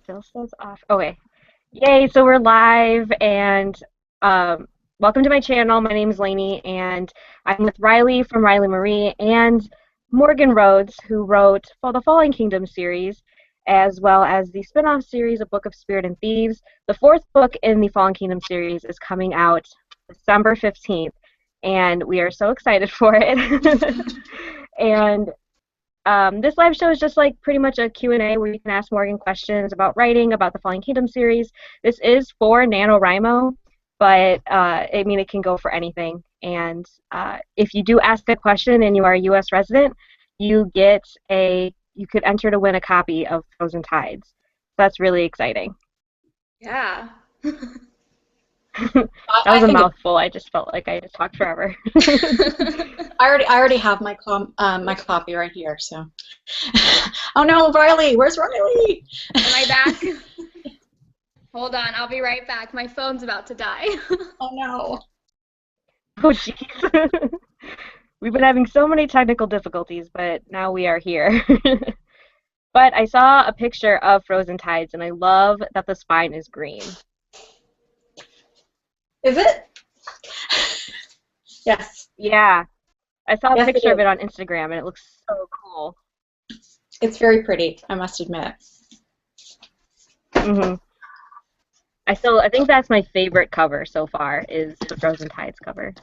Still says off. Okay. Yay, so we're live and um, welcome to my channel. My name is Lainey and I'm with Riley from Riley Marie and Morgan Rhodes, who wrote for the Fallen Kingdom series, as well as the spin-off series, A Book of Spirit and Thieves. The fourth book in the Fallen Kingdom series is coming out December 15th, and we are so excited for it. And this live show is just like pretty much a Q&A where you can ask Morgan questions about writing, about the Fallen Kingdom series. This is for NaNoWriMo, but I mean, it can go for anything. And if you do ask a question and you are a U.S. resident, you could enter to win a copy of Frozen Tides. That's really exciting. Yeah. That was a mouthful. I just felt like I just talked forever. I already have my copy right here. So, oh no, Riley, where's Riley? Am I back? Hold on, I'll be right back. My phone's about to die. Oh no. Oh jeez. We've been having so many technical difficulties, but now we are here. But I saw a picture of Frozen Tides, and I love that the spine is green. Is it? Yes. Yeah. I saw a Yes, picture of it on Instagram, and it looks so cool. It's very pretty, I must admit. Mhm. I think that's my favorite cover so far, is the Frozen Tides cover.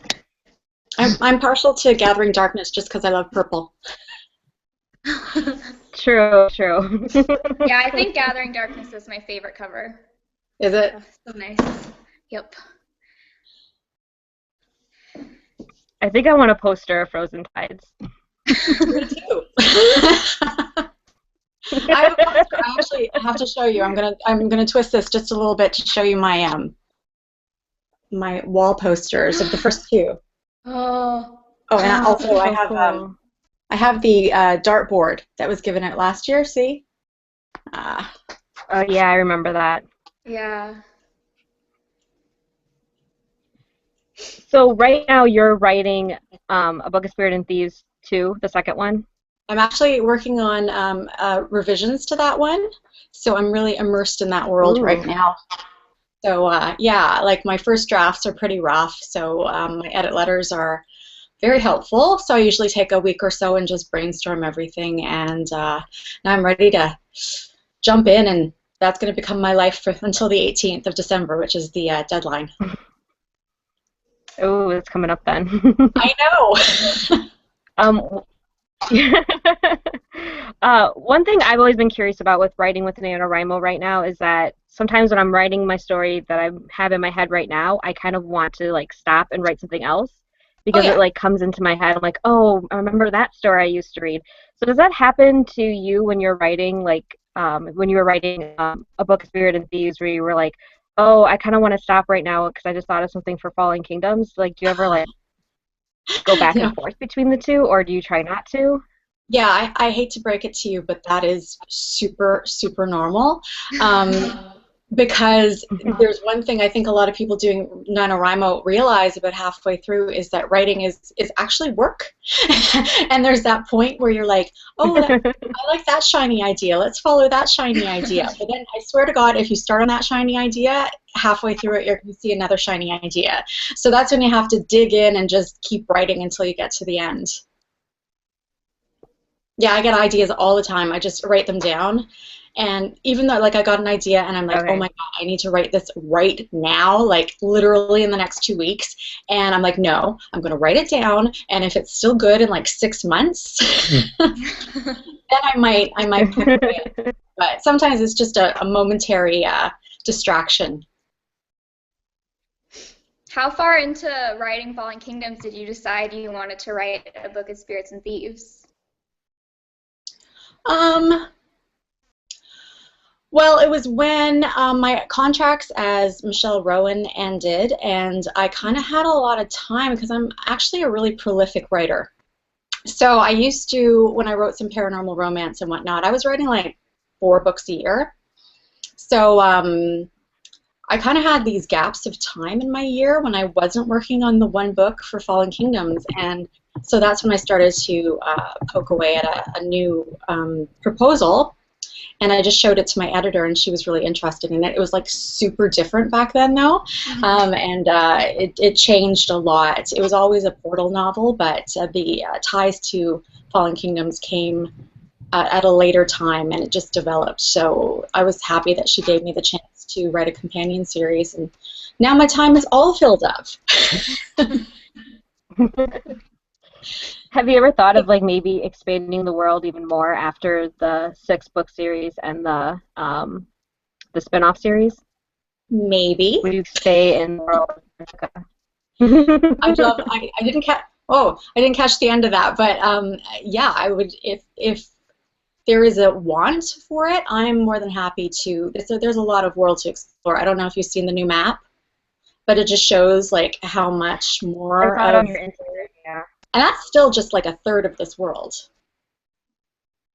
I'm partial to Gathering Darkness just because I love purple. True. Yeah, I think Gathering Darkness is my favorite cover. Is it? Oh, so nice. Yep. I think I want a poster of Frozen Tides. Me too. I actually have to show you. I'm gonna twist this just a little bit to show you my my wall posters of the first two. Oh. And also so I have cool. I have the dartboard that was given out last year. See? Oh yeah, I remember that. Yeah. So right now you're writing A Book of Spirit and Thieves 2, the second one? I'm actually working on revisions to that one, so I'm really immersed in that world right now. So yeah, like my first drafts are pretty rough, so my edit letters are very helpful. So I usually take a week or so and just brainstorm everything, and now I'm ready to jump in, and that's going to become my life until the 18th of December, which is the deadline. Oh, it's coming up then. I know. One thing I've always been curious about with writing with NaNoWriMo right now is that sometimes when I'm writing my story that I have in my head right now, I kind of want to like stop and write something else because it like comes into my head. I'm like, oh, I remember that story I used to read. So does that happen to you when you're writing, like when you were writing A Book of Spirit and Thieves, where you were like, oh, I kind of want to stop right now because I just thought of something for Fallen Kingdoms? Like, do you ever like go back and forth between the two, or do you try not to? Yeah, I hate to break it to you, but that is super, super normal. Because there's one thing I think a lot of people doing NaNoWriMo realize about halfway through is that writing is actually work. And there's that point where you're like, oh, I like that shiny idea. Let's follow that shiny idea. But then I swear to God, if you start on that shiny idea, halfway through it, you're going to see another shiny idea. So that's when you have to dig in and just keep writing until you get to the end. Yeah, I get ideas all the time. I just write them down. And even though, like, I got an idea and I'm like, oh my God, I need to write this right now, like literally in the next 2 weeks. And I'm like, no, I'm going to write it down. And if it's still good in like 6 months, then I might put it in. But sometimes it's just a momentary distraction. How far into writing Fallen Kingdoms did you decide you wanted to write A Book of Spirits and Thieves? Well, it was when my contracts as Michelle Rowan ended, and I kind of had a lot of time because I'm actually a really prolific writer. So I used to, when I wrote some paranormal romance and whatnot, I was writing like 4 books a year. So I kind of had these gaps of time in my year when I wasn't working on the one book for Fallen Kingdoms, and so that's when I started to poke away at a new proposal. and I just showed it to my editor, and she was really interested in it. It was like super different back then, though, and it changed a lot. It was always a portal novel, but the ties to Fallen Kingdoms came at a later time, and it just developed. So I was happy that she gave me the chance to write a companion series, and now my time is all filled up. Have you ever thought of like maybe expanding the world even more after the 6-book series and the spin-off series? Maybe. Would you stay in the world of Jessica? I didn't catch. Oh, I didn't catch the end of that, but yeah, I would if there is a want for it. I'm more than happy to. There's a lot of world to explore. I don't know if you've seen the new map, but it just shows like how much more. I saw it on your Instagram. Yeah. And that's still just like a third of this world.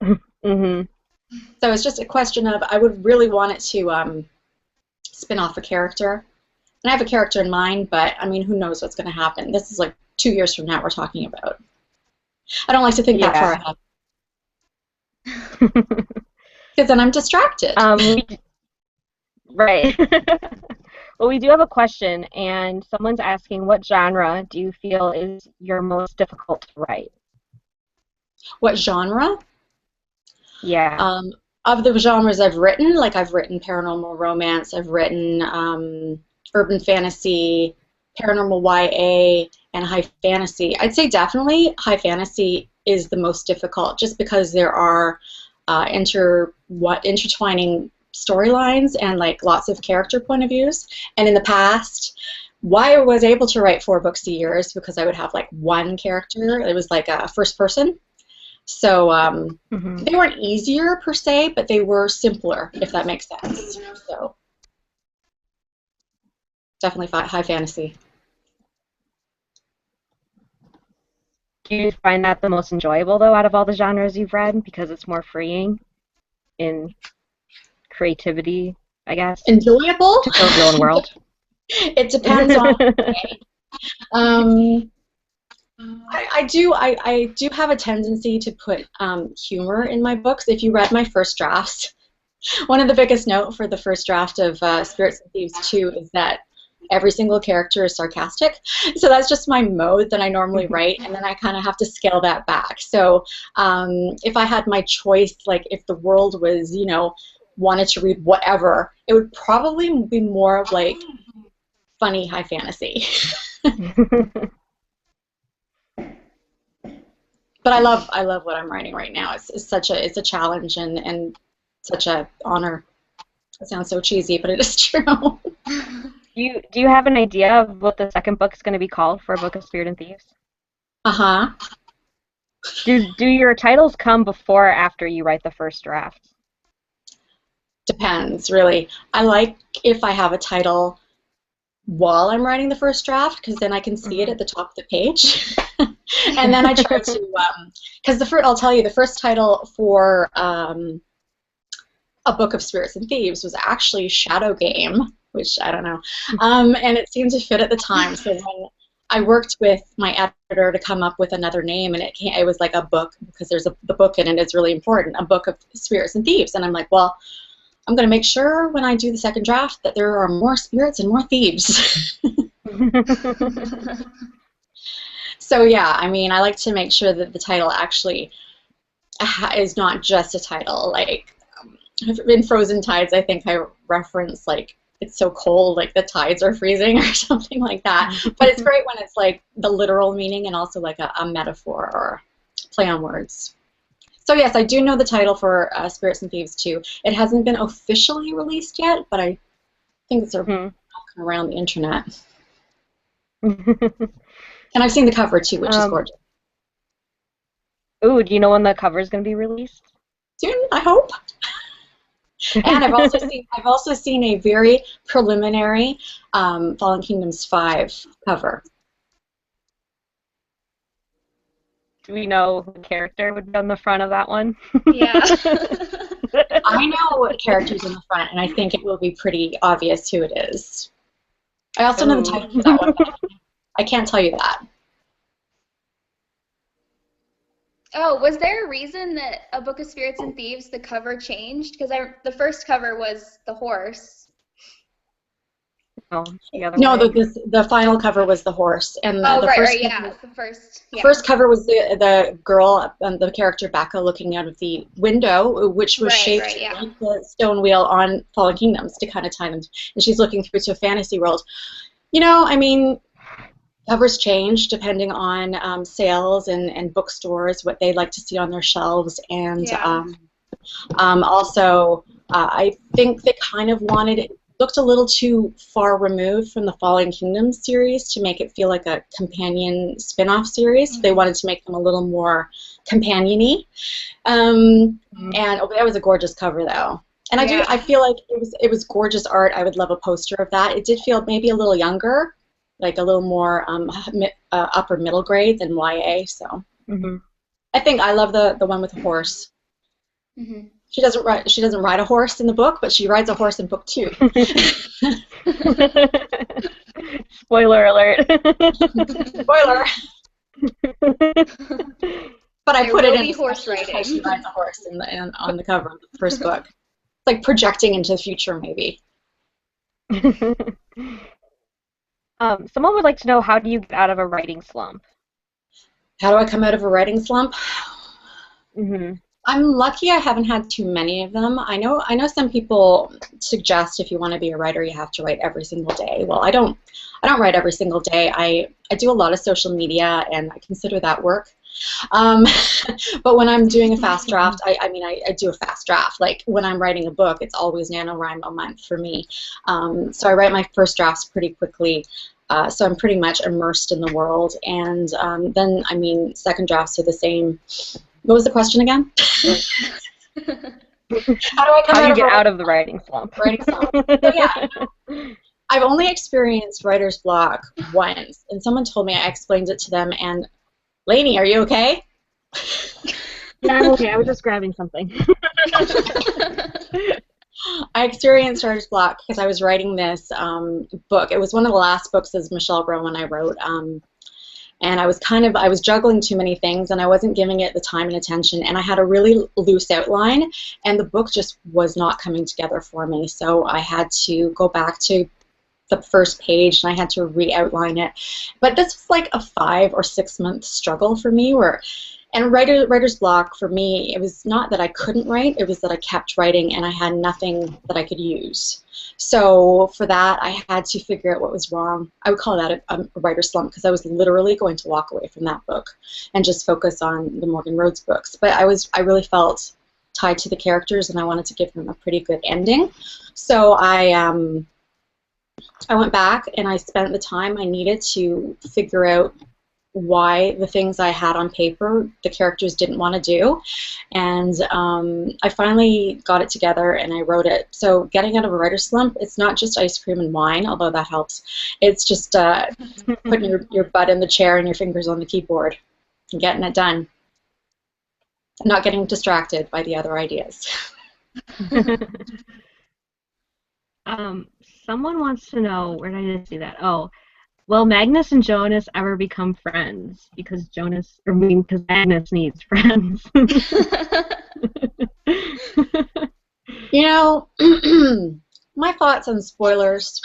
Mm-hmm. So it's just a question of I would really want it to spin off a character. And I have a character in mind, but I mean, who knows what's going to happen? This is like 2 years from now we're talking about. I don't like to think that far ahead. Because then I'm distracted. Right. Well, we do have a question, and someone's asking, what genre do you feel is your most difficult to write? What genre? Yeah. Of the genres I've written, like I've written paranormal romance, I've written urban fantasy, paranormal YA, and high fantasy. I'd say definitely high fantasy is the most difficult, just because there are intertwining storylines and like lots of character point of views. And in the past, why I was able to write 4 books a year is because I would have like one character. It was like a first person. So they weren't easier per se, but they were simpler, if that makes sense. So definitely high fantasy. Do you find that the most enjoyable, though, out of all the genres you've read, because it's more freeing in creativity, I guess? Enjoyable? To build your own world? It depends on I do have a tendency to put humor in my books. If you read my first drafts, one of the biggest note for the first draft of Spirits and Thieves 2 is that every single character is sarcastic. So that's just my mode that I normally write, and then I kind of have to scale that back. So if I had my choice, like if the world was, you know, wanted to read whatever, it would probably be more of like funny high fantasy. But I love what I'm writing right now. It's a challenge and such a honor. It sounds so cheesy, but it is true. Do you have an idea of what the second book is going to be called for A Book of Spirit and Thieves? Uh-huh. Do your titles come before or after you write the first draft? Depends, really. I like if I have a title while I'm writing the first draft, because then I can see it at the top of the page. And then I try to, because I'll tell you, the first title for A Book of Spirits and Thieves was actually Shadow Game, which I don't know, and it seemed to fit at the time. So when I worked with my editor to come up with another name, and it was like a book, because the book in it is really important, A Book of Spirits and Thieves, and I'm like, well, I'm going to make sure when I do the second draft that there are more spirits and more thieves. So yeah, I mean, I like to make sure that the title actually is not just a title. Like in Frozen Tides, I think I reference like it's so cold, like the tides are freezing or something like that. But it's great when it's like the literal meaning and also like a metaphor or play on words. So yes, I do know the title for Spirits and Thieves 2. It hasn't been officially released yet, but I think it's around the internet. And I've seen the cover too, which is gorgeous. Ooh, do you know when the cover is going to be released? Soon, I hope. And I've also seen a very preliminary Fallen Kingdoms 5 cover. Do we know who character would be on the front of that one? Yeah. I know what character's in the front, and I think it will be pretty obvious who it is. I also know the title for that one, but I can't tell you that. Oh, was there a reason that A Book of Spirits and Thieves, the cover changed? Because the first cover was the horse. Oh, the other No, way. the final cover was the horse, and Oh, the right, first right, yeah, cover, the first, the yeah. first cover was the girl and the character Becca looking out of the window, which was Right, shaped right, yeah. like the stone wheel on Fallen Kingdoms to kind of tie them. And she's looking through to a fantasy world. You know, I mean, covers change depending on sales and bookstores, what they like to see on their shelves, and Yeah. also I think they kind of wanted it looked a little too far removed from the Fallen Kingdoms series to make it feel like a companion spin-off series. They wanted to make them a little more companion-y. And that was a gorgeous cover though. And I feel like it was gorgeous art. I would love a poster of that. It did feel maybe a little younger, like a little more upper middle grade than YA. So I think I love the one with the horse. Mm-hmm. She doesn't ride a horse in the book, but she rides a horse in book 2. Spoiler alert. Spoiler. But I put it in horse riding. because she rides a horse on the cover of the first book. It's like projecting into the future, maybe. Someone would like to know, how do you get out of a writing slump? How do I come out of a writing slump? Mm-hmm. I'm lucky I haven't had too many of them. I know some people suggest if you want to be a writer, you have to write every single day. Well, I don't write every single day. I do a lot of social media, and I consider that work. But when I'm doing a fast draft, I do a fast draft. Like when I'm writing a book, it's always NaNoWriMo a month for me. So I write my first drafts pretty quickly. So I'm pretty much immersed in the world. And then, second drafts are the same. What was the question again? How do you get out of the writing slump? So, yeah. I've only experienced writer's block once, and someone told me, I explained it to them, and Lainey, are you okay? Yeah, I'm okay. I was just grabbing something. I experienced writer's block because I was writing this book. It was one of the last books as Michelle Rowan I wrote. And I was juggling too many things, and I wasn't giving it the time and attention, and I had a really loose outline, and the book just was not coming together for me. So I had to go back to the first page, and I had to re-outline it. But this was like a 5 or 6 month struggle for me, and writer's block for me, it was not that I couldn't write, it was that I kept writing and I had nothing that I could use. So for that, I had to figure out what was wrong. I would call that a writer's slump, because I was literally going to walk away from that book and just focus on the Morgan Rhodes books. But I really felt tied to the characters, and I wanted to give them a pretty good ending. So I went back and I spent the time I needed to figure out why the things I had on paper the characters didn't want to do, and I finally got it together and I wrote it. So getting out of a writer's slump, it's not just ice cream and wine, although that helps. It's just putting your butt in the chair and your fingers on the keyboard and getting it done, and not getting distracted by the other ideas. Someone wants to know, where did I just see that? Oh, will Magnus and Jonas ever become friends? Because Magnus needs friends. You know, my thoughts on spoilers.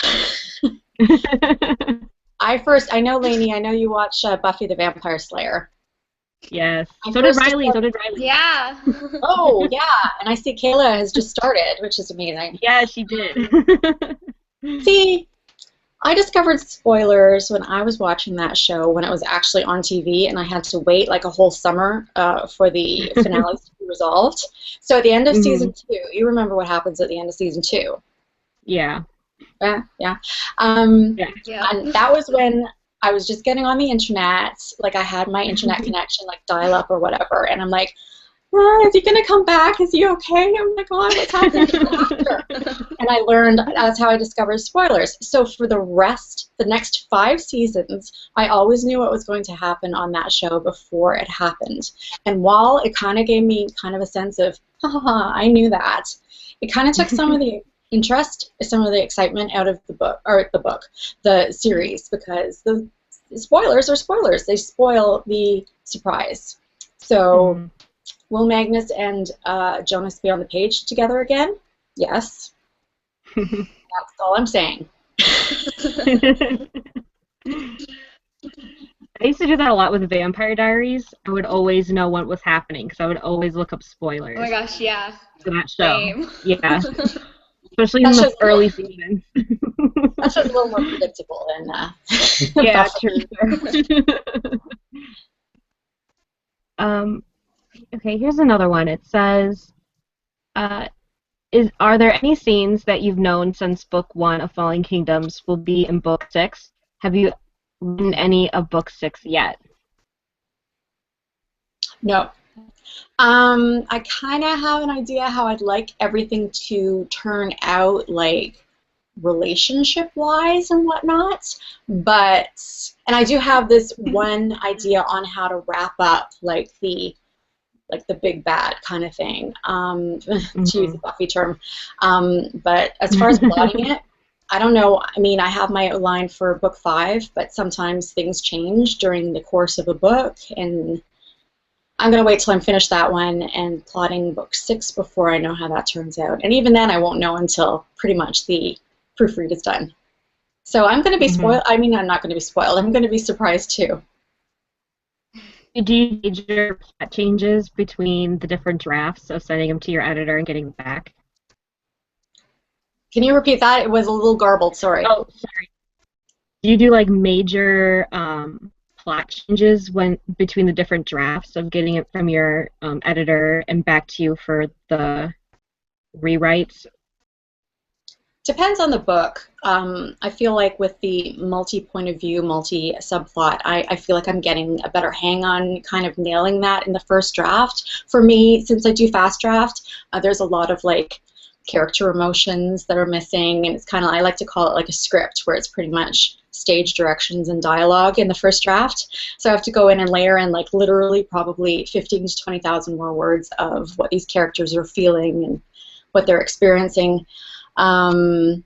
I know, Lainey, I know you watch Buffy the Vampire Slayer. Yes. So did Riley. Yeah. Oh, yeah. And I see Kayla has just started, which is amazing. Yeah, she did. See, I discovered spoilers when I was watching that show when it was actually on TV, and I had to wait like a whole summer for the finales to be resolved. So at the end of season 2, you remember what happens at the end of season 2? Yeah. Yeah. Yeah. And that was when I was just getting on the internet. Like I had my internet connection, like dial-up or whatever, and I'm like, is he gonna come back? Is he okay? Oh my God, what's happening? And I learned, that's how I discovered spoilers. So for the next 5 seasons, I always knew what was going to happen on that show before it happened. And while it kind of gave me kind of a sense of, I knew that, it kind of took some of the interest, some of the excitement out of the series, because the spoilers are spoilers. They spoil the surprise. So Mhm. will Magnus and Jonas be on the page together again? Yes. That's all I'm saying. I used to do that a lot with Vampire Diaries. I would always know what was happening because I would always look up Oh my spoilers gosh, yeah. for that show. Same. Yeah, especially That in the show's, early seasons. that show's a little more predictable than Yeah, Buffy. true. Um, okay, here's another one. It says, uh, are there any scenes that you've known since book one of Falling Kingdoms will be in book six? Have you written any of book six yet? No. I kind of have an idea how I'd like everything to turn out, like relationship-wise and whatnot, and I do have this one idea on how to wrap up like the big bad kind of thing, to use a Mhm. Buffy term. But as far as plotting it, I don't know. I mean, I have my outline for book 5, but sometimes things change during the course of a book, and I'm going to wait till I'm finished that one and plotting book 6 before I know how that turns out. And even then, I won't know until pretty much the proofread is done. So I'm going to be Mhm. spoiled. I mean, I'm not going to be spoiled. I'm going to be surprised too. Do you gauge your plot changes between the different drafts of sending them to your editor and getting them back? Can you repeat that? It was a little garbled. Sorry. Oh, sorry. Do you do like major plot changes when between the different drafts of getting it from your editor and back to you for the rewrites? Depends on the book. I feel like with the multi-point of view, multi-subplot, I feel like I'm getting a better hang on kind of nailing that in the first draft. For me, since I do fast draft, there's a lot of like character emotions that are missing, and it's kind of, I like to call it like a script where it's pretty much stage directions and dialogue in the first draft. So I have to go in and layer in like literally probably 15 to 20,000 more words of what these characters are feeling and what they're experiencing. Um,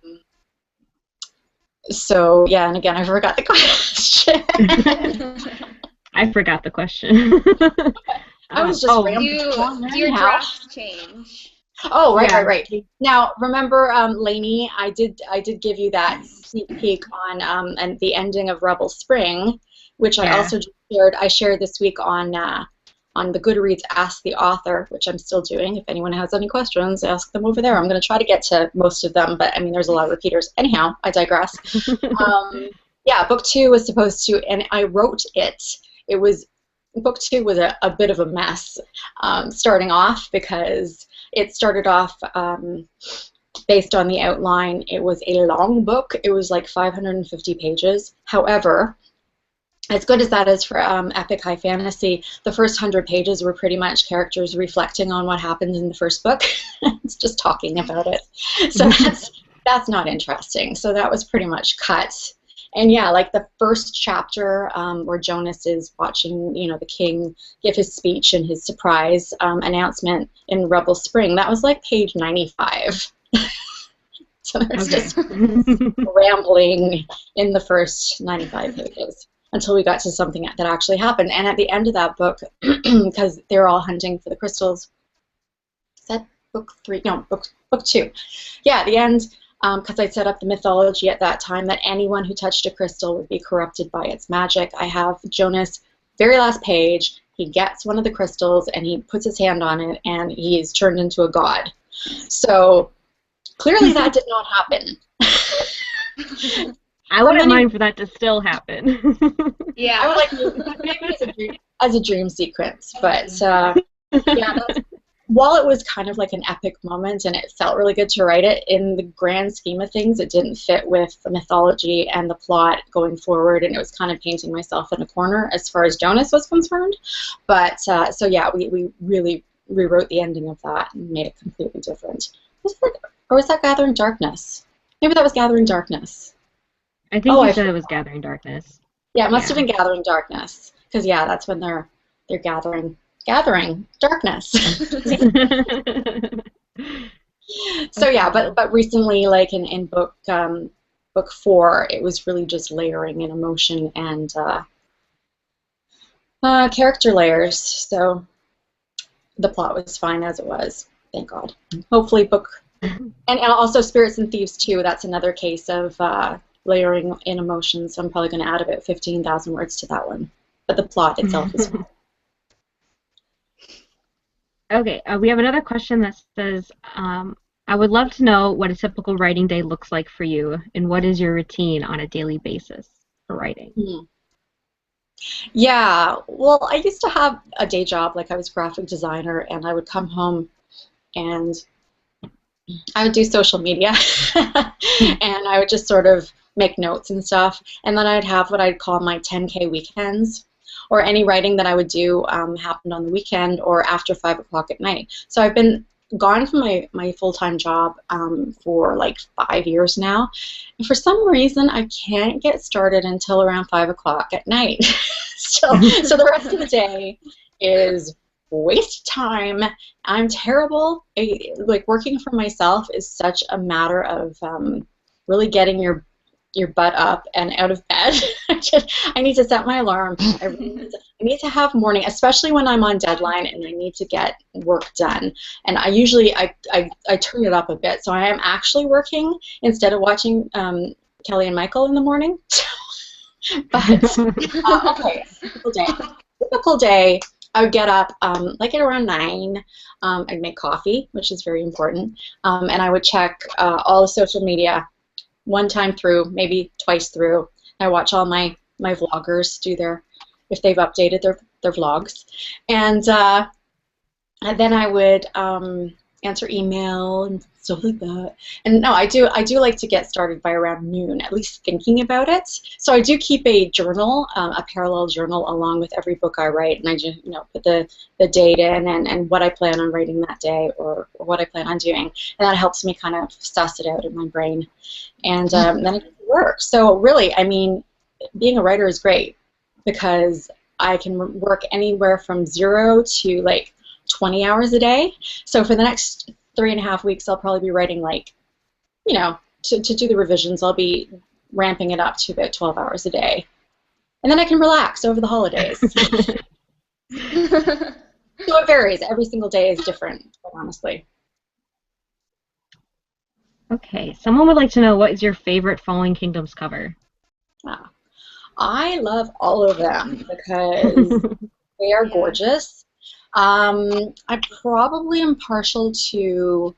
so yeah, and again, I forgot the question. I forgot the question. I was just Oh, rambling on Do your anyhow. drafts change? Oh, right, right, yeah. right. Now, remember, Lainey, I did give you that sneak peek on the ending of Rebel Spring, which I Yeah. also just shared. I shared this week on the Goodreads Ask the Author, which I'm still doing. If anyone has any questions, ask them over there. I'm going to try to get to most of them, but I mean, there's a lot of repeaters. Anyhow, I digress. Yeah, book 2 was supposed to, and I wrote it. It was book 2 was a bit of a mess, starting off, because it started off based on the outline. It was a long book. It was like 550 pages. However, as good as that is for epic high fantasy, the first 100 pages were pretty much characters reflecting on what happened in the first book. It's just talking about it. So that's not interesting. So that was pretty much cut. And yeah, like the first chapter where Jonas is watching, the king give his speech and his surprise announcement in Rebel Spring, that was like page 95. So it's Okay. just rambling in the first 95 pages until we got to something that actually happened. And at the end of that book, because they're all hunting for the crystals, is that book 3? No, book 2. Yeah, at the end, because I set up the mythology at that time that anyone who touched a crystal would be corrupted by its magic. I have Jonas, very last page, he gets one of the crystals and he puts his hand on it and he is turned into a god. So clearly that did not happen. I wouldn't mind for that to still happen. Yeah. I would like maybe as a dream sequence, but yeah, while it was kind of like an epic moment and it felt really good to write it, in the grand scheme of things, it didn't fit with the mythology and the plot going forward, and it was kind of painting myself in a corner as far as Jonas was concerned. But so yeah, we really rewrote the ending of that and made it completely different. Or was that Gathering Darkness? Maybe that was Gathering Darkness. I think you said it was Gathering Darkness. Yeah, it must have been Gathering Darkness, because yeah, that's when they're gathering darkness. So yeah, but recently, like in book 4, it was really just layering and emotion and character layers. So the plot was fine as it was. Thank God. Hopefully and also Spirits and Thieves too. That's another case of layering in emotions. So I'm probably going to add about 15,000 words to that one. But the plot itself is fine. Okay, we have another question that says, I would love to know what a typical writing day looks like for you, and what is your routine on a daily basis for writing? Yeah, well, I used to have a day job, like I was a graphic designer, and I would come home and I would do social media and I would just sort of make notes and stuff. And then I'd have what I'd call my 10K weekends, or any writing that I would do happened on the weekend or after 5 o'clock at night. So I've been gone from my full-time job for like 5 years now. And for some reason, I can't get started until around 5 o'clock at night. So the rest of the day is waste time. I'm terrible. Like working for myself is such a matter of really getting your butt up and out of bed. I need to set my alarm. I need to have morning, especially when I'm on deadline and I need to get work done. And I usually I turn it up a bit, so I am actually working instead of watching Kelly and Michael in the morning. But okay, typical day. I would get up like at around 9. I'd make coffee, which is very important, and I would check all the social media one time through, maybe twice through. I watch all my vloggers do if they've updated their vlogs, and then I would answer email and stuff like that. And no, I do like to get started by around noon, at least thinking about it. So I do keep a journal, a parallel journal, along with every book I write, and I just put the date in and what I plan on writing that day, or what I plan on doing, and that helps me kind of suss it out in my brain, and then I get to work. So really, I mean, being a writer is great because I can work anywhere from 0 to like 20 hours a day. So for the next 3.5 weeks, I'll probably be writing like, to do the revisions, I'll be ramping it up to about 12 hours a day. And then I can relax over the holidays. So it varies. Every single day is different, quite honestly. Okay, someone would like to know, what is your favorite Fallen Kingdoms cover? I love all of them because they are gorgeous. I probably am partial to,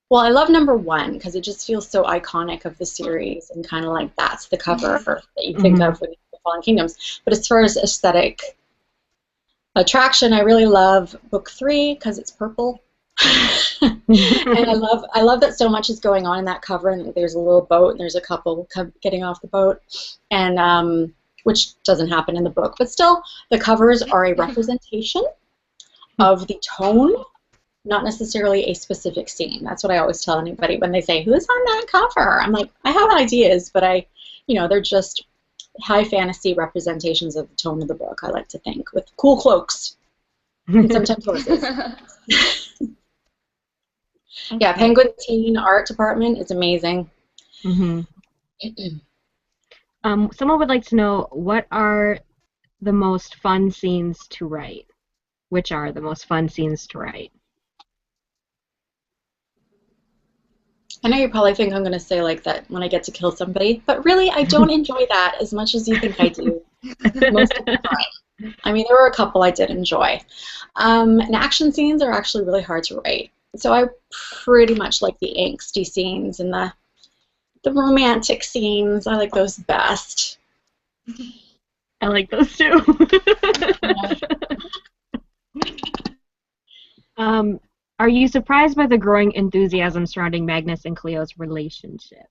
well, I love number 1 because it just feels so iconic of the series, and kind of like that's the cover that you think of when you think of Fallen Kingdoms. But as far as aesthetic attraction, I really love book 3 because it's purple. And I love that so much is going on in that cover, and there's a little boat and there's a couple getting off the boat, and which doesn't happen in the book, but still the covers are a representation of the tone, not necessarily a specific scene. That's what I always tell anybody when they say, who's on that cover? I'm like, I have ideas, but they're just high fantasy representations of the tone of the book, I like to think, with cool cloaks and sometimes horses. Yeah, Penguin Teen art department is amazing. Someone would like to know, what are the most fun scenes to write? Which are the most fun scenes to write? I know you probably think I'm going to say like that when I get to kill somebody, but really I don't enjoy that as much as you think I do most of the time. I mean, there were a couple I did enjoy. And action scenes are actually really hard to write. So I pretty much like the angsty scenes and the romantic scenes. I like those best. I like those too. Are you surprised by the growing enthusiasm surrounding Magnus and Cleo's relationship?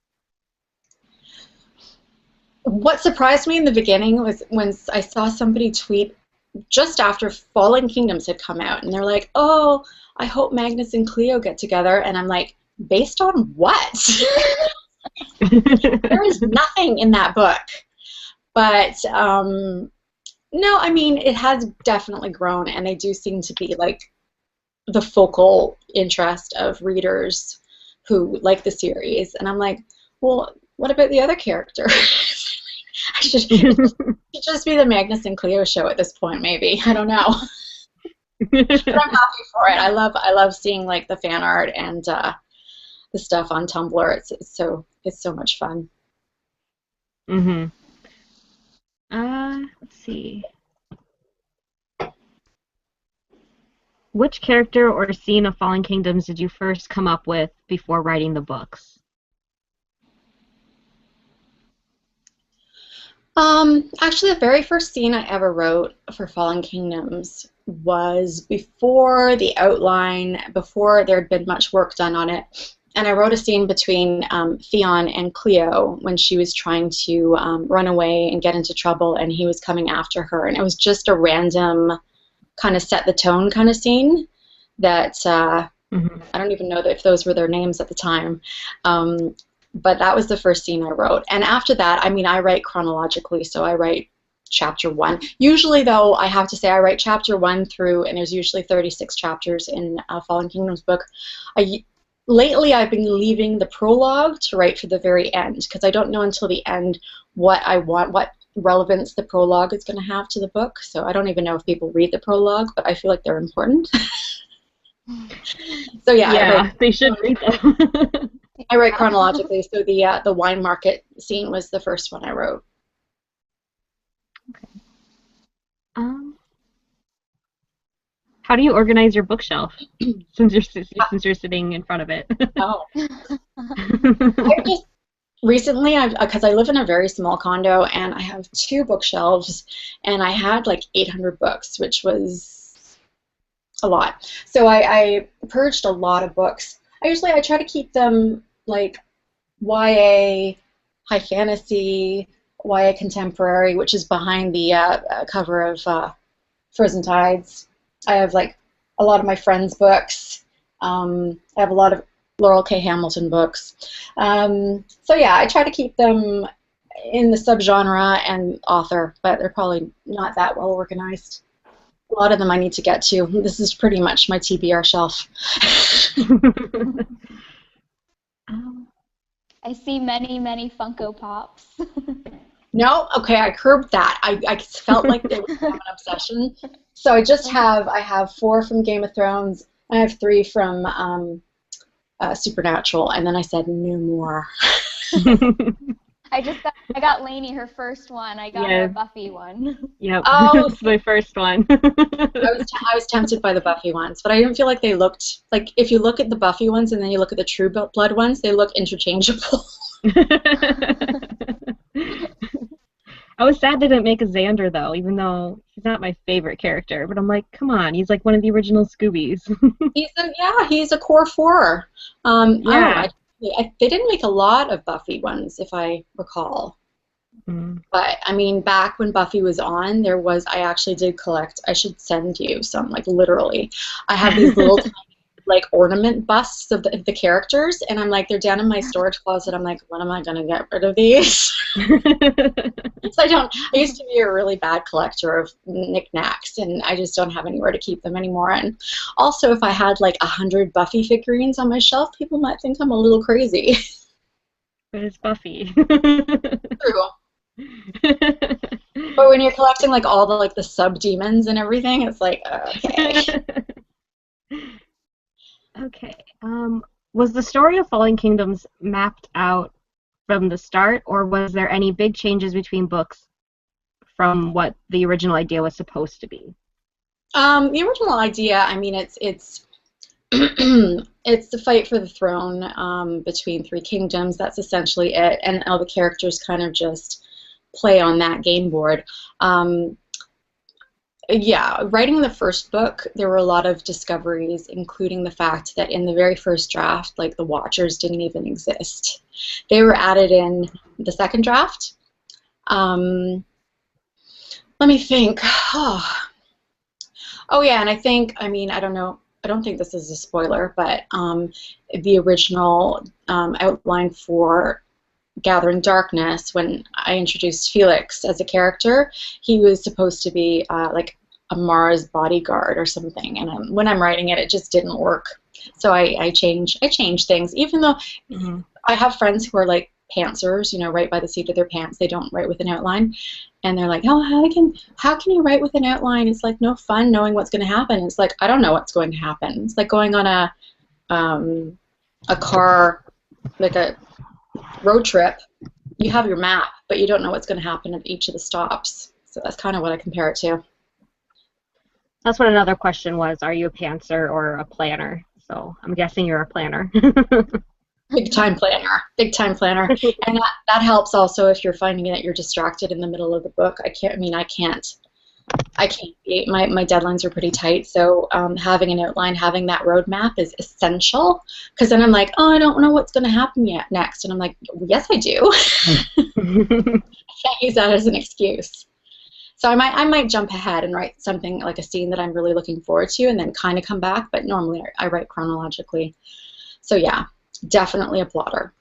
What surprised me in the beginning was when I saw somebody tweet just after Fallen Kingdoms had come out, and they're like, oh, I hope Magnus and Cleo get together, and I'm like, based on what? There is nothing in that book. But no, I mean, it has definitely grown, and they do seem to be like the focal interest of readers who like the series. And I'm like, well, what about the other characters? I should just be the Magnus and Cleo show at this point, maybe. I don't know. But I'm happy for it. I love seeing like the fan art and the stuff on Tumblr. It's so much fun. Mm-hmm. Let's see. Which character or scene of Fallen Kingdoms did you first come up with before writing the books? Actually, the very first scene I ever wrote for Fallen Kingdoms was before the outline, before there had been much work done on it. And I wrote a scene between Theon and Cleo when she was trying to run away and get into trouble, and he was coming after her. And it was just a random kind of set the tone kind of scene that I don't even know if those were their names at the time. But that was the first scene I wrote. And after that, I mean, I write chronologically, so I write chapter 1. Usually, though, I have to say I write chapter 1 through, and there's usually 36 chapters in Fallen Kingdoms book. Lately, I've been leaving the prologue to write for the very end, because I don't know until the end what I want, what relevance the prologue is going to have to the book. So I don't even know if people read the prologue, but I feel like they're important. So yeah, they should read them. I write chronologically. So the wine market scene was the first one I wrote. How do you organize your bookshelf since you're sitting in front of it? Oh, I just recently, because I live in a very small condo, and I have 2 bookshelves, and I had like 800 books, which was a lot. So I purged a lot of books. I try to keep them like YA, high fantasy, YA contemporary, which is behind the cover of Frozen Tides. I have like a lot of my friends' books. I have a lot of Laurel K. Hamilton books. So yeah, I try to keep them in the subgenre and author, but they're probably not that well organized. A lot of them I need to get to. This is pretty much my TBR shelf. I see many, many Funko Pops. No, okay, I curbed that. I felt like they would become an obsession. So I have 4 from Game of Thrones. I have 3 from Supernatural, and then I said no more. I got Lainey her first one. I got her a Buffy one. Yep, Oh, that's my first one. I was tempted by the Buffy ones, but I didn't feel like they looked like, if you look at the Buffy ones and then you look at the True Blood ones, they look interchangeable. I was sad they didn't make a Xander though, even though he's not my favorite character. But I'm like, come on, he's like one of the original Scoobies. He's a core 4. Yeah. They didn't make a lot of Buffy ones, if I recall. But I mean, back when Buffy was on, I actually did collect. I should send you some, like literally. I have these little tiny, like ornament busts of the characters, and I'm like, they're down in my storage closet. I'm like, when am I gonna get rid of these? I used to be a really bad collector of knickknacks, and I just don't have anywhere to keep them anymore. And also, if I had like 100 Buffy figurines on my shelf, people might think I'm a little crazy. But it's Buffy. True. But when you're collecting like all the sub demons and everything, it's like, okay. Okay. Was the story of Fallen Kingdoms mapped out from the start, or was there any big changes between books from what the original idea was supposed to be? The original idea, I mean, it's it's the fight for the throne between 3 kingdoms. That's essentially it, and all the characters kind of just play on that game board. Yeah, writing the first book, there were a lot of discoveries, including the fact that in the very first draft, like, the Watchers didn't even exist. They were added in the second draft. Let me think. Oh yeah, and I mean, I don't know, I don't think this is a spoiler, but the original outline for Gathering Darkness, when I introduced Felix as a character, he was supposed to be like a Mara's bodyguard or something, and when I'm writing it, it just didn't work. So I change things, even though I have friends who are like pantsers, you know, write by the seat of their pants. They don't write with an outline. And they're like, oh, how can you write with an outline? It's like no fun knowing what's going to happen. It's like, I don't know what's going to happen. It's like going on a car, like a road trip. You have your map, but you don't know what's going to happen at each of the stops. So that's kind of what I compare it to. That's what another question was. Are you a pantser or a planner? So I'm guessing you're a planner. Big time planner, big time planner. And that helps also if you're finding that you're distracted in the middle of the book. I can't be, my deadlines are pretty tight, so having an outline, having that roadmap is essential, because then I'm like, oh, I don't know what's going to happen yet next, and I'm like, yes, I do. I can't use that as an excuse. So I might jump ahead and write something like a scene that I'm really looking forward to and then kind of come back, but normally I write chronologically. So yeah, definitely a plotter.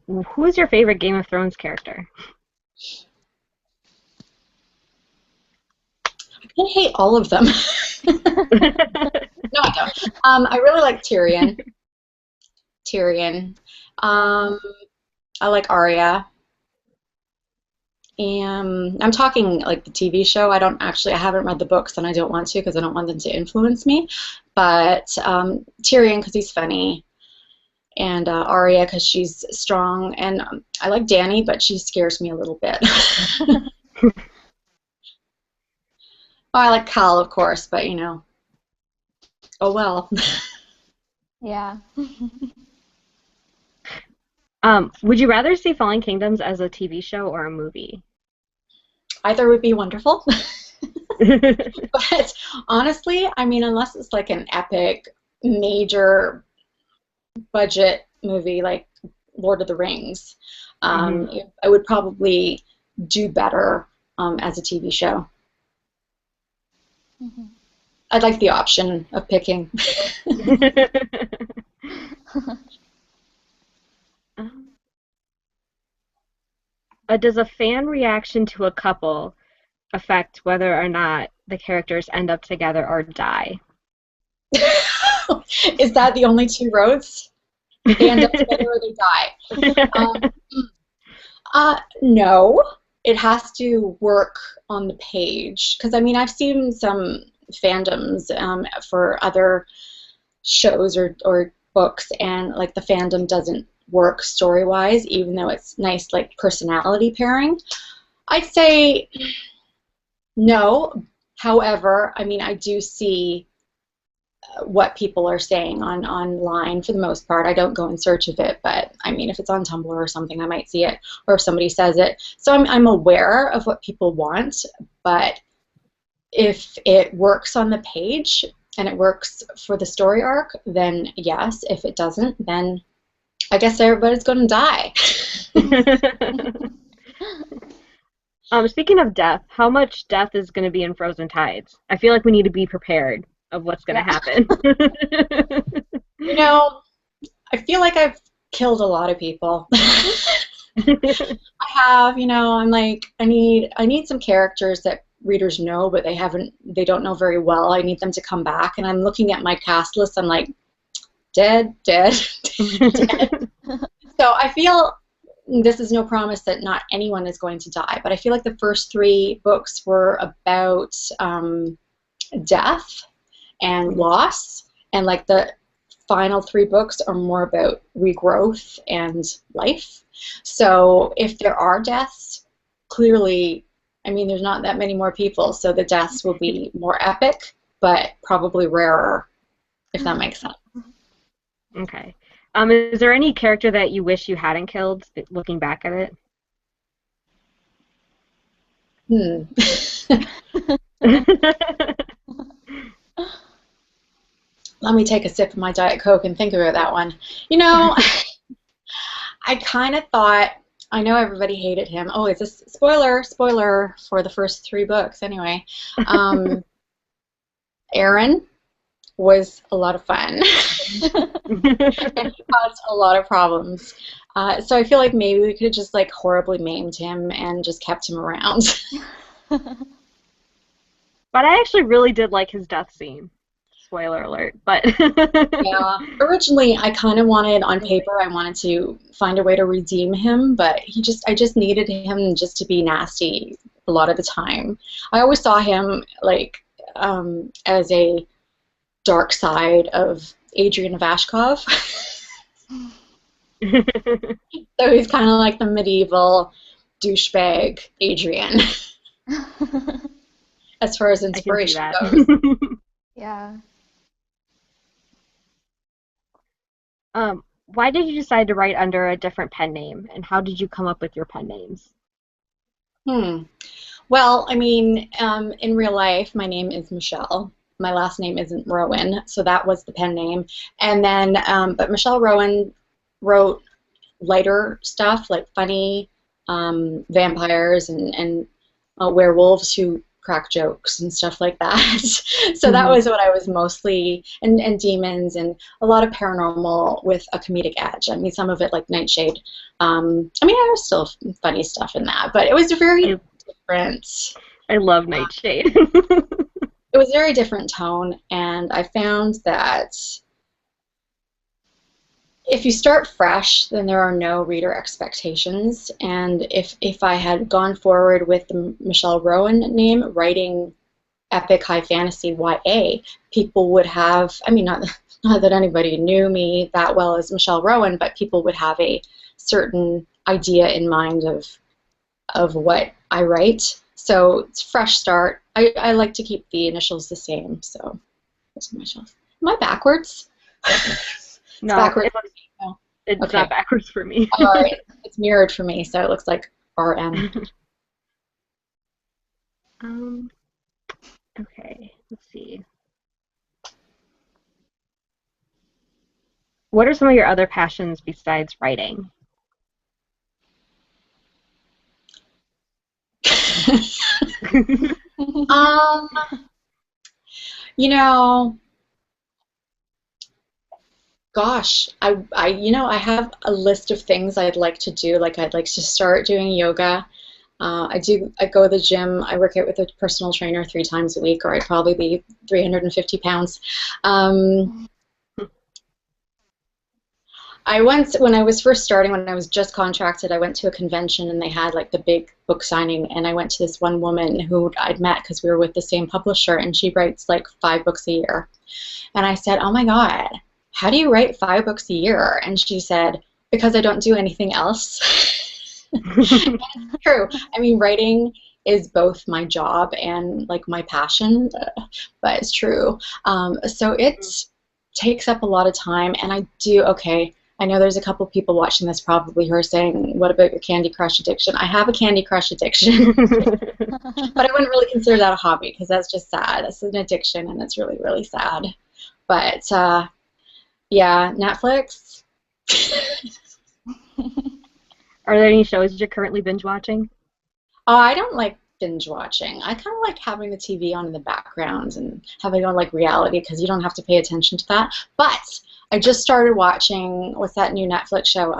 Who's your favorite Game of Thrones character? I hate all of them. No, I don't. I really like Tyrion. I like Arya. And I'm talking like the TV show. I haven't read the books, and I don't want to because I don't want them to influence me. But Tyrion because he's funny, and Arya because she's strong, and I like Dany, but she scares me a little bit. Oh, I like Cal, of course, but you know, oh well. Yeah. Would you rather see Fallen Kingdoms as a TV show or a movie? Either would be wonderful. But honestly, I mean, unless it's like an epic, major budget movie like Lord of the Rings, I would probably do better as a TV show. Mm-hmm. I'd like the option of picking. Does a fan reaction to a couple affect whether or not the characters end up together or die? Is that the only two roads? They end up together or they die? No. It has to work on the page. Because, I mean, I've seen some fandoms for other shows or books, and, like, the fandom doesn't work story-wise, even though it's nice, like, personality pairing. I'd say no. However, I mean, I do see what people are saying online for the most part. I don't go in search of it, but I mean, if it's on Tumblr or something, I might see it, or if somebody says it. So I'm aware of what people want, but if it works on the page and it works for the story arc, then yes. If it doesn't, then I guess everybody's going to die. Speaking of death, how much death is going to be in Frozen Tides? I feel like we need to be prepared of what's going to happen. You know, I feel like I've killed a lot of people. I have, you know, I'm like, I need some characters that readers know, but they don't know very well. I need them to come back, and I'm looking at my cast list. I'm like, dead. Dead. So I feel this is no promise that not anyone is going to die, but I feel like the first 3 books were about death and loss, and like the final 3 books are more about regrowth and life. So if there are deaths, clearly, I mean, there's not that many more people, so the deaths will be more epic, but probably rarer, if that makes sense. Okay. Is there any character that you wish you hadn't killed, looking back at it? Let me take a sip of my Diet Coke and think about that one. You know, I kind of thought, I know everybody hated him. Oh, it's a spoiler for the first 3 books anyway. Aaron was a lot of fun. And he caused a lot of problems. So I feel like maybe we could have just like horribly maimed him and just kept him around. But I actually really did like his death scene. spoiler alert, but Yeah. Originally, I kind of wanted on paper, I wanted to find a way to redeem him, but I just needed him just to be nasty a lot of the time. I always saw him like as a dark side of Adrian Vashkov. So he's kind of like the medieval douchebag Adrian as far as I can see inspiration that. goes. Yeah. Why did you decide to write under a different pen name, and how did you come up with your pen names? Well, I mean, in real life, my name is Michelle. My last name isn't Rowan, so that was the pen name. And then, but Michelle Rowan wrote lighter stuff like funny vampires and werewolves who crack jokes and stuff like that. So that was what I was mostly, and demons and a lot of paranormal with a comedic edge. I mean, some of it like Nightshade. I mean, there was still funny stuff in that, but it was very different. I love Nightshade. It was a very different tone, and I found that if you start fresh, then there are no reader expectations. And if I had gone forward with the Michelle Rowan name, writing epic high fantasy YA, people would have, I mean, not that anybody knew me that well as Michelle Rowan, but people would have a certain idea in mind of what I write. So it's a fresh start. I like to keep the initials the same. So that's Michelle. Am I backwards? No, backwards. It's Okay. not backwards for me. All right. It's mirrored for me, so it looks like RN. Okay, let's see. What are some of your other passions besides writing? You know, gosh, I have a list of things I'd like to do. Like I'd like to start doing yoga. I go to the gym. I work out with a personal trainer 3 times a week, or I'd probably be 350 pounds. When I was first starting, when I was just contracted, I went to a convention and they had like the big book signing, and I went to this one woman who I'd met because we were with the same publisher, and she writes like 5 books a year. And I said, "Oh my God, how do you write 5 books a year?" And she said, "Because I don't do anything else." It's true. I mean, writing is both my job and like my passion, but it's true. So it takes up a lot of time, and I know there's a couple people watching this probably who are saying, "What about your Candy Crush addiction?" I have a Candy Crush addiction, but I wouldn't really consider that a hobby because that's just sad. It's an addiction, and it's really, really sad. But yeah, Netflix. Are there any shows you're currently binge watching? I don't like binge watching. I kind of like having the TV on in the background and having on like reality because you don't have to pay attention to that. But I just started watching, what's that new Netflix show?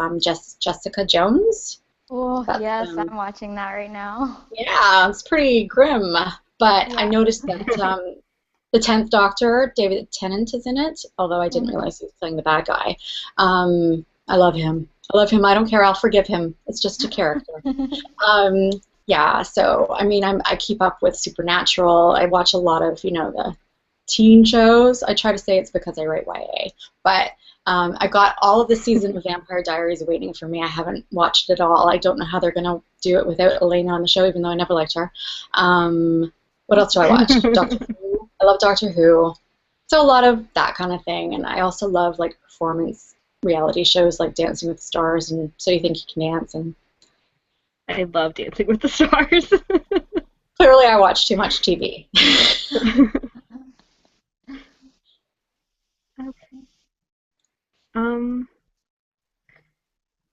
Jessica Jones. Oh, That's, yes, I'm watching that right now. Yeah, it's pretty grim. But Yeah. I noticed that the 10th Doctor, David Tennant, is in it, although I didn't realize he was playing the bad guy. I love him. I love him. I don't care. I'll forgive him. It's just a character. Yeah, so, I mean, I keep up with Supernatural. I watch a lot of, the teen shows. I try to say it's because I write YA. But I got all of the season of Vampire Diaries waiting for me. I haven't watched it all. I don't know how they're going to do it without Elena on the show, even though I never liked her. What else do I watch? Doctor Who. I love Doctor Who. So a lot of that kind of thing. And I also love, like, performance reality shows like Dancing with the Stars and So You Think You Can Dance. And I love Dancing with the Stars. clearly I watch too much TV. Okay.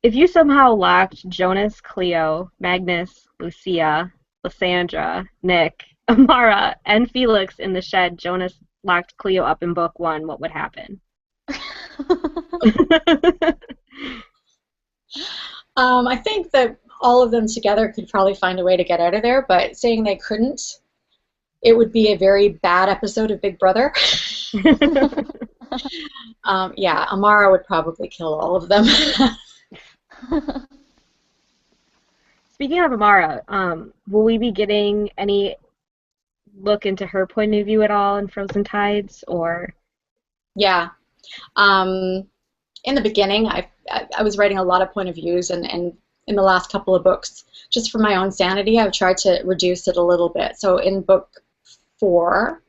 If you somehow locked Jonas, Cleo, Magnus, Lucia, Lysandra, Nick, Amara, and Felix in the shed, Jonas locked Cleo up in book 1, what would happen? I think that all of them together could probably find a way to get out of there, but saying they couldn't, it would be a very bad episode of Big Brother. Yeah, Amara would probably kill all of them. Speaking of Amara, will we be getting any look into her point of view at all in Frozen Tides, or? Yeah. Um, in the beginning, I was writing a lot of point of views, and in the last couple of books, just for my own sanity, I've tried to reduce it a little bit. So in book 4,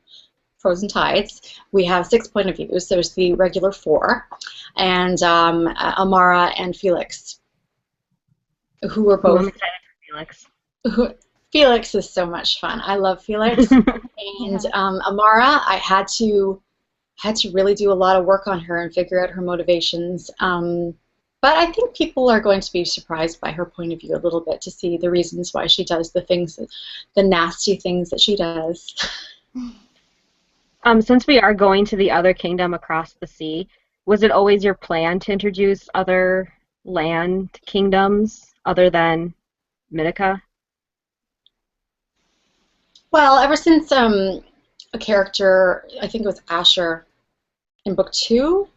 Frozen Tides, we have 6 point of views. There's the regular 4, and Amara and Felix, who were Ooh, I'm both. excited for Felix. Felix is so much fun. I love Felix. And Yeah. Amara, I had to really do a lot of work on her and figure out her motivations. But I think people are going to be surprised by her point of view a little bit to see the reasons why she does the things, the nasty things that she does. Since we are going to the other kingdom across the sea, was it always your plan to introduce other land kingdoms other than Minica? Well, ever since a character, I think it was Asher in book 2,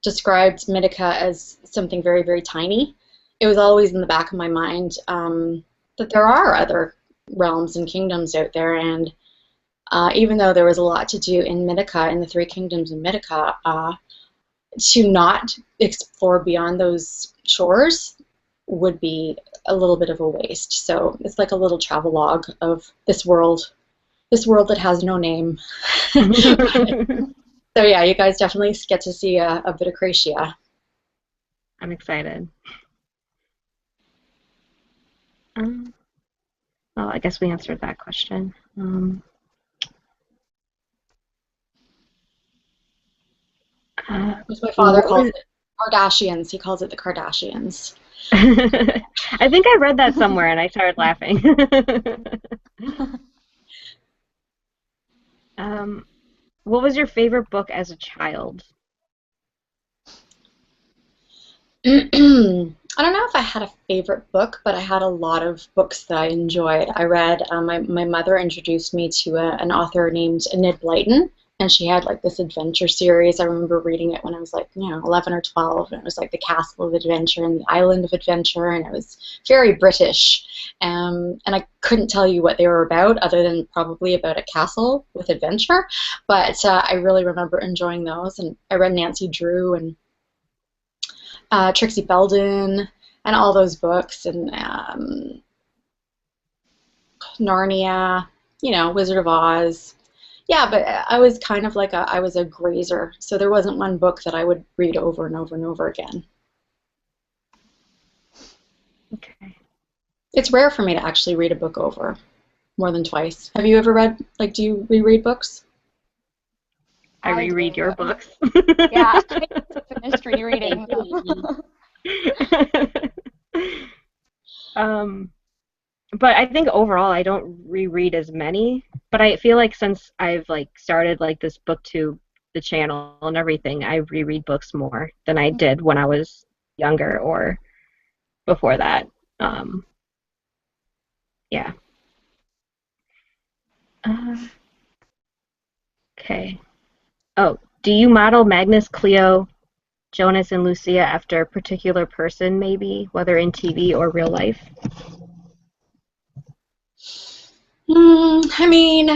described Mitica as something very, very tiny, it was always in the back of my mind that there are other realms and kingdoms out there, and even though there was a lot to do in Mitica, in the 3 kingdoms in Mitica, to not explore beyond those shores would be a little bit of a waste. So it's like a little travelogue of this world that has no name. So yeah, you guys definitely get to see a bit of Croatia. I'm excited. Well, I guess we answered that question. As my father What calls was- it, Kardashians. He calls it the Kardashians. I think I read that somewhere and I started laughing. What was your favorite book as a child? I don't know if I had a favorite book, but I had a lot of books that I enjoyed. I read, my mother introduced me to an author named Enid Blyton, and she had like this adventure series. I remember reading it when I was like, 11 or 12, and it was like the Castle of Adventure and the Island of Adventure, and it was very British. And I couldn't tell you what they were about, other than probably about a castle with adventure, but I really remember enjoying those, and I read Nancy Drew and Trixie Belden, and all those books, and Narnia, Wizard of Oz. Yeah, but I was kind of like I was a grazer, so there wasn't one book that I would read over and over and over again. Okay. It's rare for me to actually read a book over more than twice. Have you ever read, do you reread books? I reread your books. Yeah, I just finished rereading them. But I think overall I don't reread as many. But I feel like since I've started this booktube, the channel and everything, I reread books more than I did when I was younger or before that. Yeah. Okay. Oh, do you model Magnus, Cleo, Jonas, and Lucia after a particular person, maybe, whether in TV or real life? I mean,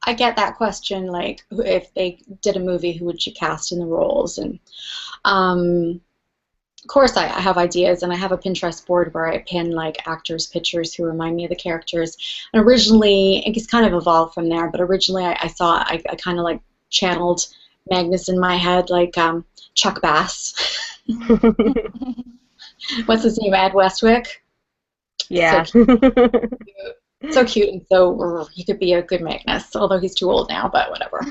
I get that question, like, if they did a movie, who would you cast in the roles? And of course, I have ideas, and I have a Pinterest board where I pin actors' pictures who remind me of the characters. And originally, it's kind of evolved from there, but originally I kind of channeled Magnus in my head, like Chuck Bass. What's his name? Ed Westwick. Yeah. So cute, and so he could be a good Magnus, although he's too old now, but whatever.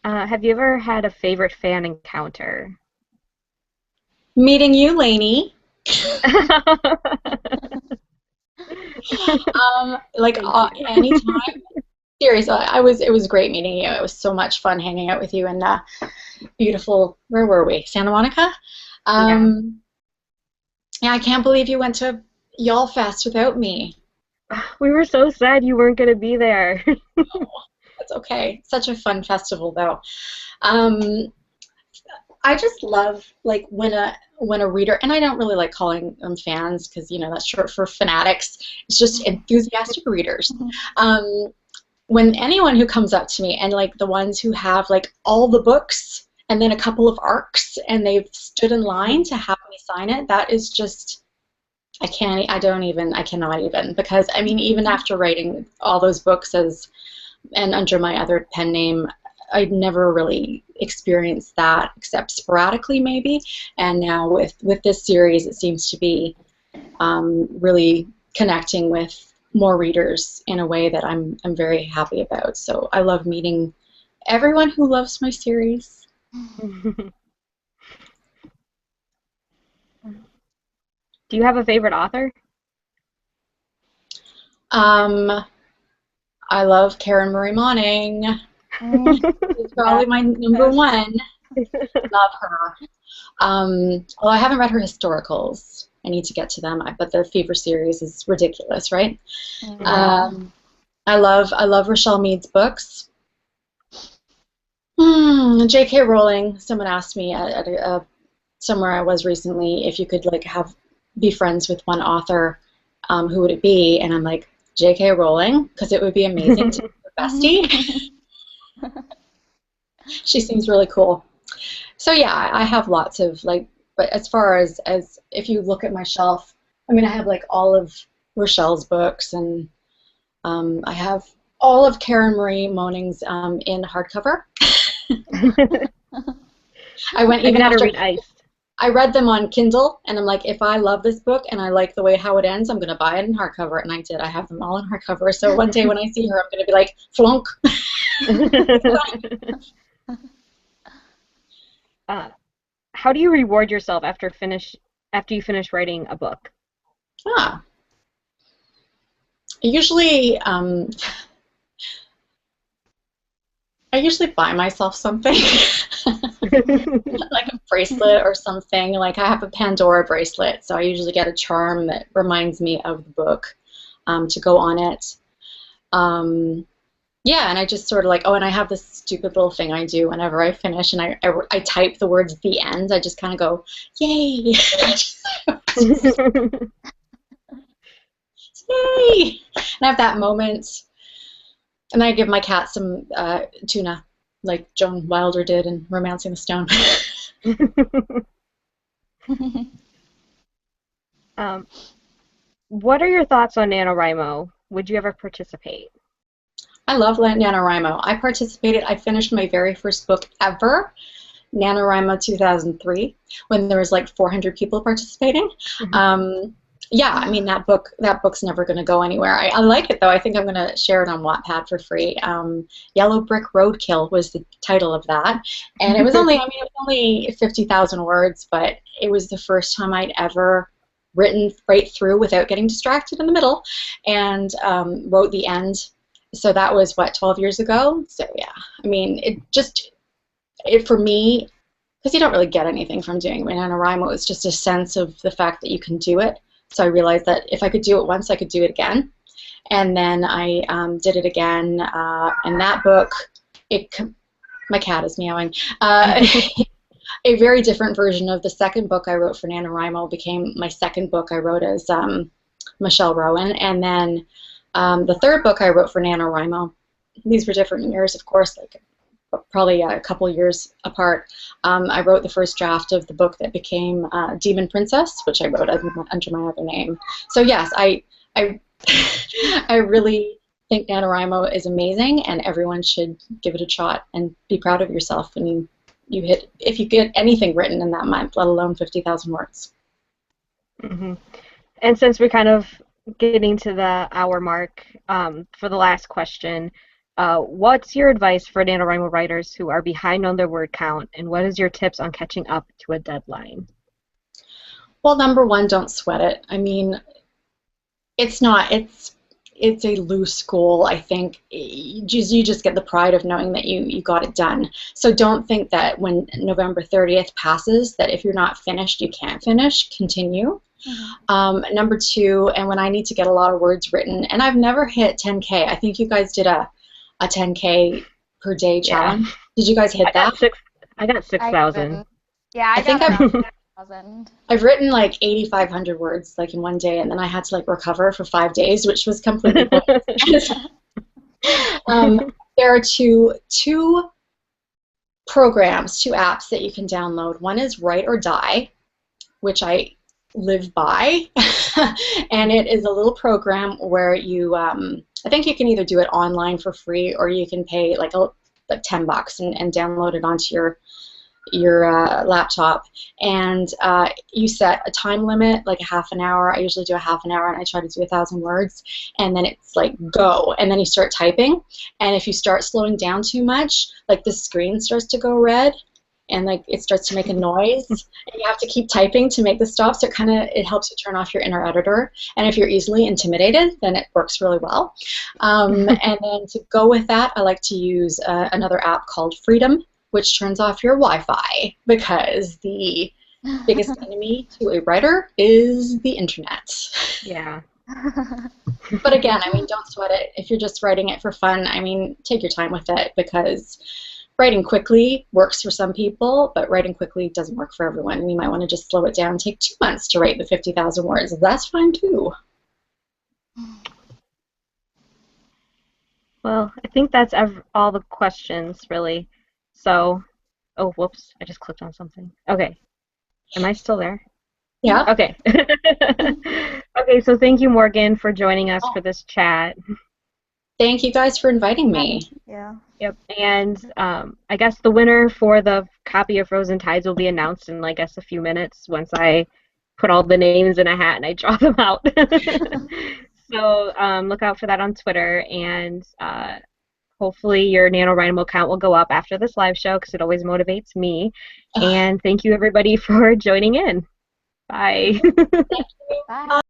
Have you ever had a favorite fan encounter? Meeting you, Lainey. Anytime. Seriously, it was great meeting you. It was so much fun hanging out with you in beautiful, where were we? Santa Monica? Yeah, I can't believe you went to Y'all Fest without me. We were so sad you weren't going to be there. That's okay. Such a fun festival, though. Um, I just love like when a reader, and I don't really like calling them fans because that's short for fanatics. It's just enthusiastic readers. Um, when anyone who comes up to me and like the ones who have like all the books and then a couple of arcs and they've stood in line to have me sign it, that is just I cannot even because I mean even after writing all those books and under my other pen name, I'd never really experienced that except sporadically maybe, and now with this series it seems to be really connecting with more readers in a way that I'm very happy about. So I love meeting everyone who loves my series. Do you have a favorite author? I love Karen Marie Moning. She's probably my number one. Love her. Although I haven't read her historicals. I need to get to them. But the Fever series is ridiculous, right? I love Rochelle Mead's books. J.K. Rowling. Someone asked me at somewhere I was recently if you could like be friends with one author, who would it be? And I'm like J.K. Rowling because it would be amazing to be her bestie. She seems really cool. So yeah, I have lots of like, but as far as if you look at my shelf, I mean I have like all of Rochelle's books and I have all of Karen Marie Moning's in hardcover. I went even after read Iced. I read them on Kindle, and I'm like, if I love this book and I like the way how it ends, I'm going to buy it in hardcover, and I did. I have them all in hardcover, so one day when I see her, I'm going to be like, flunk. How do you reward yourself after you finish writing a book? Usually, I usually buy myself something, like a bracelet or something. Like I have a Pandora bracelet, so I usually get a charm that reminds me of the book to go on it. Yeah, and I just sort of like, and I have this stupid little thing I do whenever I finish, and I type the words "the end." I just kind of go, "Yay!" Yay! And I have that moment. And then I give my cat some tuna, like Joan Wilder did in *Romancing the Stone*. What are your thoughts on NaNoWriMo? Would you ever participate? I love NaNoWriMo. I finished my very first book ever, NaNoWriMo 2003, when there was like 400 people participating. Yeah, I mean that book's never going to go anywhere. I like it though. I think I'm going to share it on Wattpad for free. Yellow Brick Roadkill was the title of that, and it was only 50,000 words, but it was the first time I'd ever written right through without getting distracted in the middle, and wrote the end. So that was 12 years ago. So yeah, I mean it for me, because you don't really get anything from doing NaNoWriMo. It's just a sense of the fact that you can do it. So I realized that if I could do it once, I could do it again. And then I did it again. And that book, my cat is meowing. A very different version of the second book I wrote for NaNoWriMo became my second book I wrote as Michelle Rowan. And then the third book I wrote for NaNoWriMo, these were different years, of course, like probably a couple years apart. I wrote the first draft of the book that became Demon Princess, which I wrote under my other name. So yes, I I really think NaNoWriMo is amazing, and everyone should give it a shot and be proud of yourself. I mean, if you get anything written in that month, let alone 50,000 words. Mm-hmm. And since we're kind of getting to the hour mark, for the last question, what's your advice for NaNoWriMo writers who are behind on their word count, and what is your tips on catching up to a deadline? Well, number one, don't sweat it. I mean, it's it's a loose goal. I think you just get the pride of knowing that you got it done. So don't think that when November 30th passes that if you're not finished, you can't finish. Continue. Number two, and when I need to get a lot of words written, and I've never hit 10K. I think you guys did a 10K per day challenge. Yeah. Did you guys hit that? I got 6,000. Yeah, I think got I've- around 6,000. I've written like 8,500 words like in one day, and then I had to like recover for 5 days, which was completely pointless. There are two programs, two apps that you can download. One is Write or Die, which I live by, and it is a little program where you, I think you can either do it online for free or you can pay like $10 and download it onto your laptop, and you set a time limit, like a half an hour. I usually do a half an hour, and I try to do 1,000 words, and then it's like go, and then you start typing, and if you start slowing down too much, like the screen starts to go red, and like it starts to make a noise, and you have to keep typing to make the stop. So it helps you turn off your inner editor, and if you're easily intimidated, then it works really well. And then to go with that, I like to use another app called Freedom, which turns off your Wi-Fi, because the biggest enemy to a writer is the internet. Yeah. But again, I mean, don't sweat it. If you're just writing it for fun, I mean, take your time with it, because writing quickly works for some people, but writing quickly doesn't work for everyone. And you might want to just slow it down. Take 2 months to write the 50,000 words. That's fine too. Well, I think that's all the questions, really. So, oh, whoops, I just clicked on something. Okay. Am I still there? Yeah. Okay. Okay, so thank you, Morgan, for joining us for this chat. Thank you guys for inviting me. Yeah. Yep. And I guess the winner for the copy of Frozen Tides will be announced in, I guess, a few minutes once I put all the names in a hat and I draw them out. So look out for that on Twitter, and hopefully your NaNoWriMo account will go up after this live show, because it always motivates me. And thank you, everybody, for joining in. Bye. Bye.